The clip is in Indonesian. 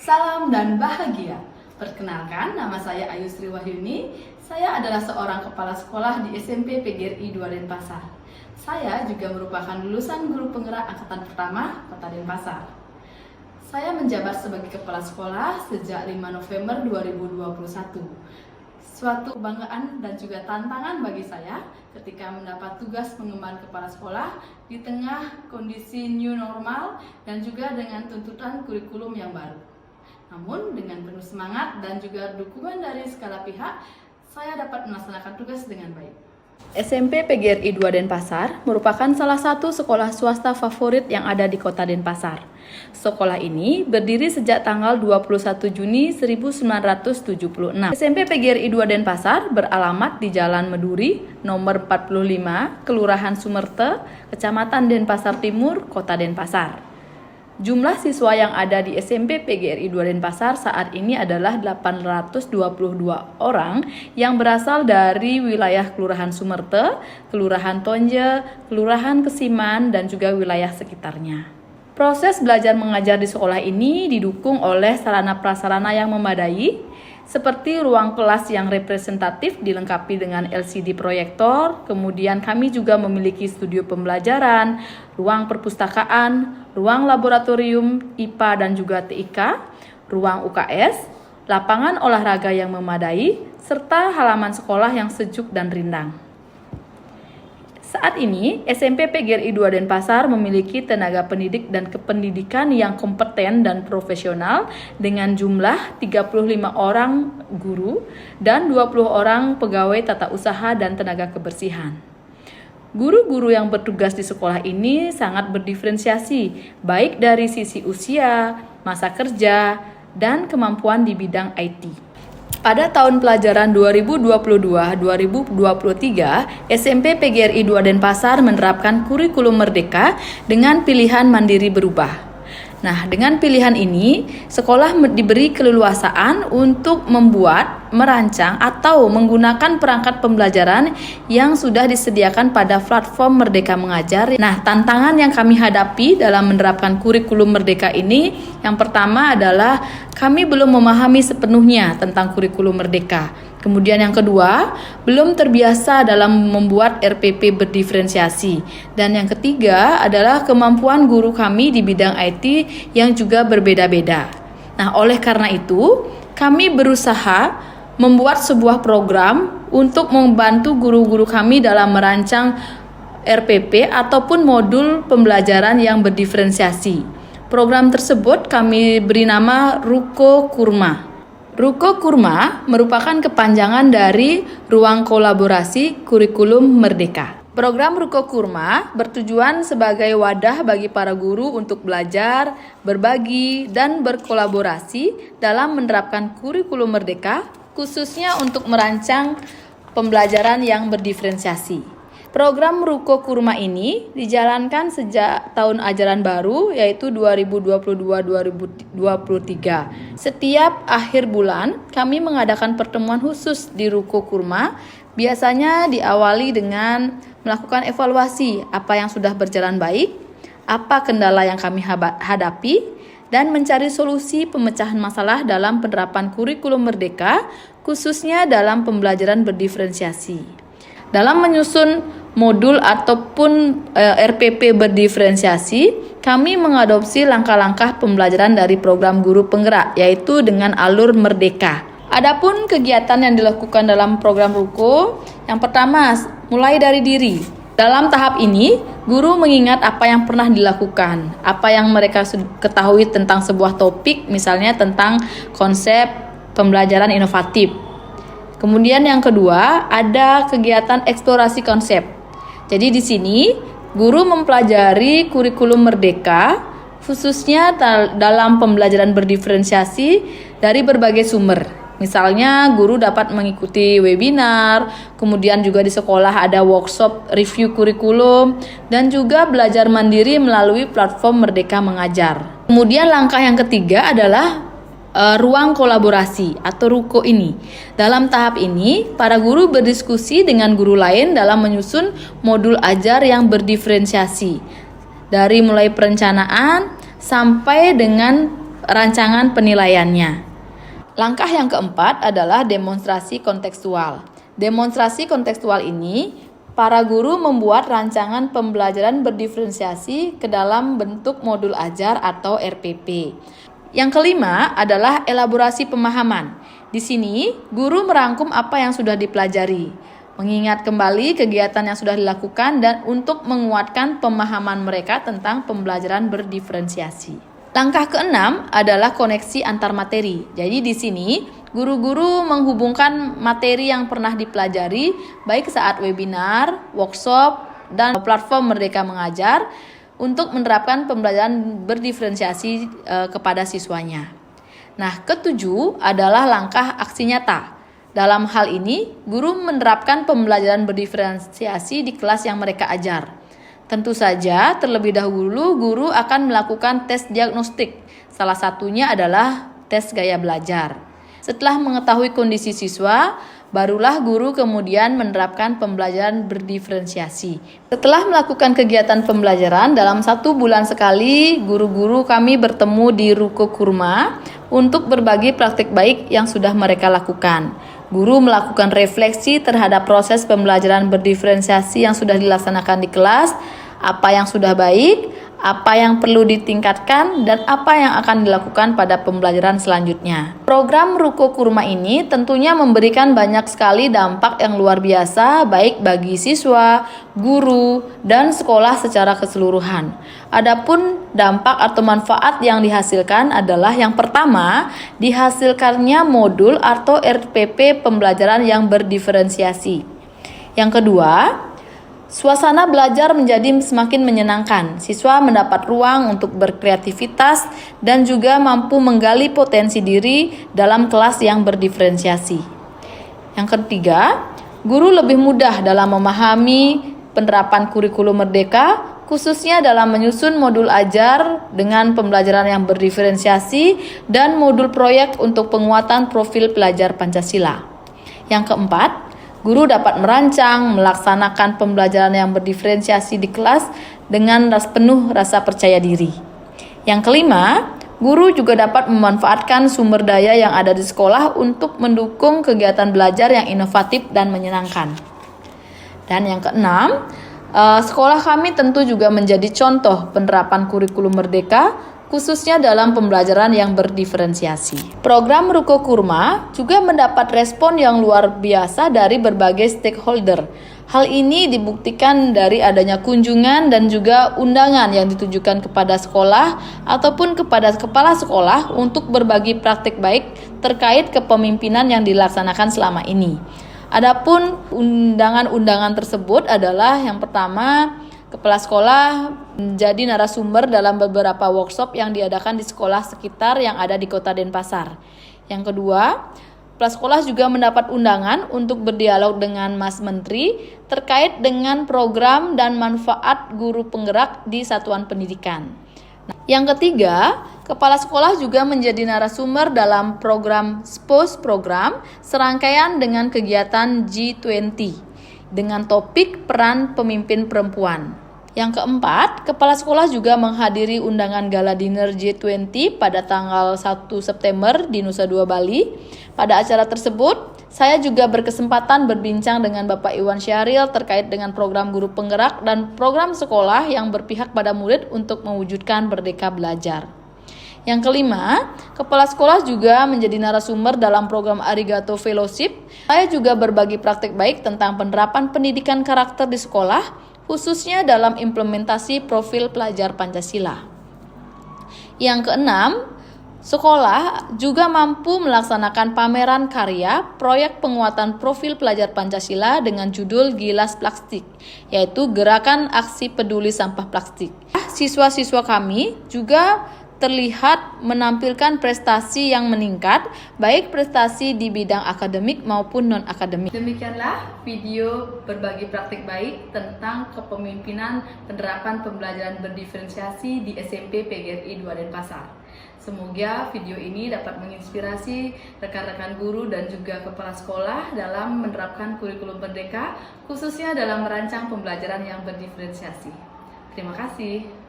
Salam dan bahagia. Perkenalkan, nama saya Ayu Sri Wahyuni. Saya adalah seorang kepala sekolah di SMP PGRI 2 Denpasar. Saya juga merupakan lulusan guru penggerak angkatan pertama Kota Denpasar. Saya menjabat sebagai kepala sekolah sejak 5 November 2021. Suatu kebanggaan dan juga tantangan bagi saya ketika mendapat tugas mengemban kepala sekolah di tengah kondisi new normal dan juga dengan tuntutan kurikulum yang baru. Namun dengan penuh semangat dan juga dukungan dari segala pihak, saya dapat melaksanakan tugas dengan baik. SMP PGRI 2 Denpasar merupakan salah satu sekolah swasta favorit yang ada di Kota Denpasar. Sekolah ini berdiri sejak tanggal 21 Juni 1976. SMP PGRI 2 Denpasar beralamat di Jalan Meduri, nomor 45, Kelurahan Sumerte, Kecamatan Denpasar Timur, Kota Denpasar. Jumlah siswa yang ada di SMP PGRI 2 Denpasar saat ini adalah 822 orang yang berasal dari wilayah Kelurahan Sumerte, Kelurahan Tonje, Kelurahan Kesiman, dan juga wilayah sekitarnya. Proses belajar mengajar di sekolah ini didukung oleh sarana prasarana yang memadai, seperti ruang kelas yang representatif dilengkapi dengan LCD proyektor, kemudian kami juga memiliki studio pembelajaran, ruang perpustakaan, ruang laboratorium IPA dan juga TIK, ruang UKS, lapangan olahraga yang memadai, serta halaman sekolah yang sejuk dan rindang. Saat ini, SMP PGRI 2 Denpasar memiliki tenaga pendidik dan kependidikan yang kompeten dan profesional dengan jumlah 35 orang guru dan 20 orang pegawai tata usaha dan tenaga kebersihan. Guru-guru yang bertugas di sekolah ini sangat berdiferensiasi, baik dari sisi usia, masa kerja, dan kemampuan di bidang IT. Pada tahun pelajaran 2022-2023, SMP PGRI 2 Denpasar menerapkan kurikulum merdeka dengan pilihan mandiri berubah. Nah, dengan pilihan ini, sekolah diberi keleluasaan untuk membuat, merancang, atau menggunakan perangkat pembelajaran yang sudah disediakan pada platform Merdeka Mengajar. Nah, tantangan yang kami hadapi dalam menerapkan kurikulum merdeka ini, yang pertama adalah kami belum memahami sepenuhnya tentang kurikulum merdeka. Kemudian yang kedua, belum terbiasa dalam membuat RPP berdiferensiasi. Dan yang ketiga adalah kemampuan guru kami di bidang IT yang juga berbeda-beda. Nah, oleh karena itu, kami berusaha membuat sebuah program untuk membantu guru-guru kami dalam merancang RPP ataupun modul pembelajaran yang berdiferensiasi. Program tersebut kami beri nama Ruko Kurma. Ruko Kurma merupakan kepanjangan dari Ruang Kolaborasi Kurikulum Merdeka. Program Ruko Kurma bertujuan sebagai wadah bagi para guru untuk belajar, berbagi, dan berkolaborasi dalam menerapkan kurikulum merdeka, khususnya untuk merancang pembelajaran yang berdiferensiasi. Program Ruko Kurma ini dijalankan sejak tahun ajaran baru, yaitu 2022-2023. Setiap akhir bulan, kami mengadakan pertemuan khusus di Ruko Kurma, biasanya diawali dengan melakukan evaluasi apa yang sudah berjalan baik, apa kendala yang kami hadapi, dan mencari solusi pemecahan masalah dalam penerapan kurikulum merdeka, khususnya dalam pembelajaran berdiferensiasi. Dalam menyusun modul ataupun RPP berdiferensiasi, kami mengadopsi langkah-langkah pembelajaran dari program guru penggerak, yaitu dengan alur merdeka. Adapun kegiatan yang dilakukan dalam program Ruko, yang pertama, mulai dari diri. Dalam tahap ini, guru mengingat apa yang pernah dilakukan, apa yang mereka ketahui tentang sebuah topik, misalnya tentang konsep pembelajaran inovatif. Kemudian yang kedua, ada kegiatan eksplorasi konsep. Jadi di sini, guru mempelajari kurikulum merdeka, khususnya dalam pembelajaran berdiferensiasi dari berbagai sumber. Misalnya, guru dapat mengikuti webinar, kemudian juga di sekolah ada workshop review kurikulum, dan juga belajar mandiri melalui platform Merdeka Mengajar. Kemudian langkah yang ketiga adalah ruang kolaborasi atau Ruko ini. Dalam tahap ini, para guru berdiskusi dengan guru lain dalam menyusun modul ajar yang berdiferensiasi. Dari mulai perencanaan sampai dengan rancangan penilaiannya. Langkah yang keempat adalah demonstrasi kontekstual. Demonstrasi kontekstual ini, para guru membuat rancangan pembelajaran berdiferensiasi ke dalam bentuk modul ajar atau RPP. Yang kelima adalah elaborasi pemahaman. Di sini, guru merangkum apa yang sudah dipelajari, mengingat kembali kegiatan yang sudah dilakukan dan untuk menguatkan pemahaman mereka tentang pembelajaran berdiferensiasi. Langkah keenam adalah koneksi antar materi. Jadi di sini, guru-guru menghubungkan materi yang pernah dipelajari baik saat webinar, workshop, dan platform Merdeka Mengajar untuk menerapkan pembelajaran berdiferensiasi kepada siswanya. Nah, ketujuh adalah langkah aksi nyata. Dalam hal ini, guru menerapkan pembelajaran berdiferensiasi di kelas yang mereka ajar. Tentu saja, terlebih dahulu guru akan melakukan tes diagnostik. Salah satunya adalah tes gaya belajar. Setelah mengetahui kondisi siswa, barulah guru kemudian menerapkan pembelajaran berdiferensiasi. Setelah melakukan kegiatan pembelajaran, dalam 1 bulan sekali, guru-guru kami bertemu di Ruko Kurma untuk berbagi praktik baik yang sudah mereka lakukan. Guru melakukan refleksi terhadap proses pembelajaran berdiferensiasi yang sudah dilaksanakan di kelas, apa yang sudah baik, apa yang perlu ditingkatkan, dan apa yang akan dilakukan pada pembelajaran selanjutnya. Program Ruko Kurma ini tentunya memberikan banyak sekali dampak yang luar biasa baik bagi siswa, guru, dan sekolah secara keseluruhan. Adapun dampak atau manfaat yang dihasilkan adalah yang pertama, dihasilkannya modul atau RPP pembelajaran yang berdiferensiasi. Yang kedua, suasana belajar menjadi semakin menyenangkan. Siswa mendapat ruang untuk berkreativitas dan juga mampu menggali potensi diri dalam kelas yang berdiferensiasi. Yang ketiga, guru lebih mudah dalam memahami penerapan kurikulum Merdeka, khususnya dalam menyusun modul ajar dengan pembelajaran yang berdiferensiasi dan modul proyek untuk penguatan profil pelajar Pancasila. Yang keempat, guru dapat merancang, melaksanakan pembelajaran yang berdiferensiasi di kelas dengan penuh rasa percaya diri. Yang kelima, guru juga dapat memanfaatkan sumber daya yang ada di sekolah untuk mendukung kegiatan belajar yang inovatif dan menyenangkan. Dan yang keenam, sekolah kami tentu juga menjadi contoh penerapan kurikulum Merdeka, khususnya dalam pembelajaran yang berdiferensiasi. Program Ruko Kurma juga mendapat respon yang luar biasa dari berbagai stakeholder. Hal ini dibuktikan dari adanya kunjungan dan juga undangan yang ditujukan kepada sekolah ataupun kepada kepala sekolah untuk berbagi praktik baik terkait kepemimpinan yang dilaksanakan selama ini. Adapun undangan-undangan tersebut adalah yang pertama, kepala sekolah menjadi narasumber dalam beberapa workshop yang diadakan di sekolah sekitar yang ada di Kota Denpasar. Yang kedua, kepala sekolah juga mendapat undangan untuk berdialog dengan Mas Menteri terkait dengan program dan manfaat guru penggerak di satuan pendidikan. Yang ketiga, kepala sekolah juga menjadi narasumber dalam program SPOS program serangkaian dengan kegiatan G20 dengan topik peran pemimpin perempuan. Yang keempat, kepala sekolah juga menghadiri undangan gala dinner G20 pada tanggal 1 September di Nusa Dua Bali. Pada acara tersebut, saya juga berkesempatan berbincang dengan Bapak Iwan Syahril terkait dengan program guru penggerak dan program sekolah yang berpihak pada murid untuk mewujudkan Merdeka Belajar. Yang kelima, kepala sekolah juga menjadi narasumber dalam program Arigato Fellowship. Saya juga berbagi praktik baik tentang penerapan pendidikan karakter di sekolah, khususnya dalam implementasi profil pelajar Pancasila. Yang keenam, sekolah juga mampu melaksanakan pameran karya proyek penguatan profil pelajar Pancasila dengan judul Gilas Plastik, yaitu Gerakan Aksi Peduli Sampah Plastik. Siswa-siswa kami juga terlihat menampilkan prestasi yang meningkat, baik prestasi di bidang akademik maupun non-akademik. Demikianlah video berbagi praktik baik tentang kepemimpinan penerapan pembelajaran berdiferensiasi di SMP PGRI 2 Denpasar. Semoga video ini dapat menginspirasi rekan-rekan guru dan juga kepala sekolah dalam menerapkan kurikulum Merdeka, khususnya dalam merancang pembelajaran yang berdiferensiasi. Terima kasih.